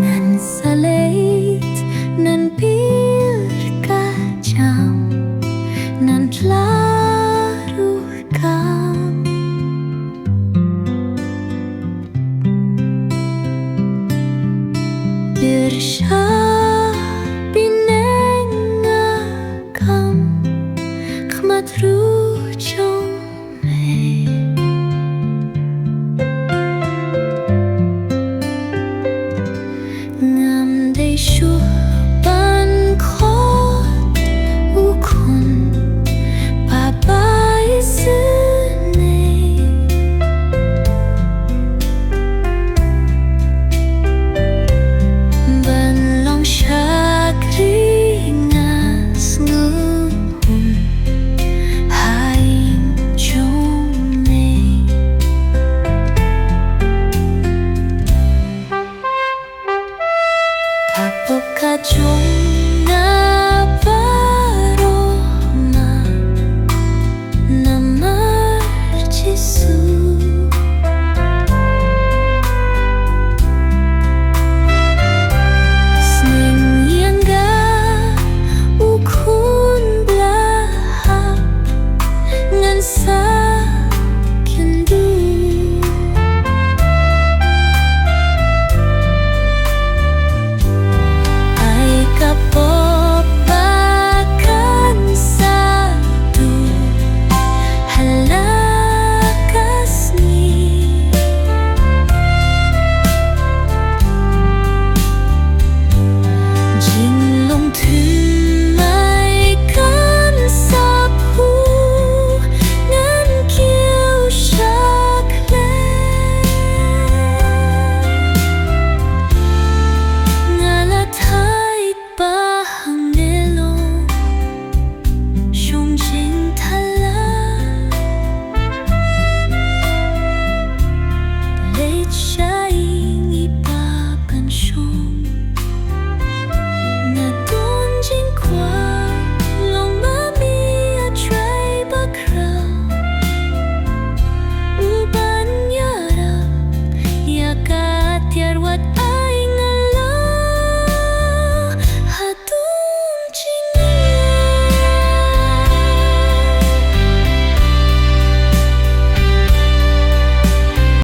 Nan saleit, nan pil kacang, nan tlaruh kam. Bersha binengakam khmat ruchong me. Ngam de shu ban khot ukun babai sene. Ban long shakri ngas nguhun haing chung me. Apokajong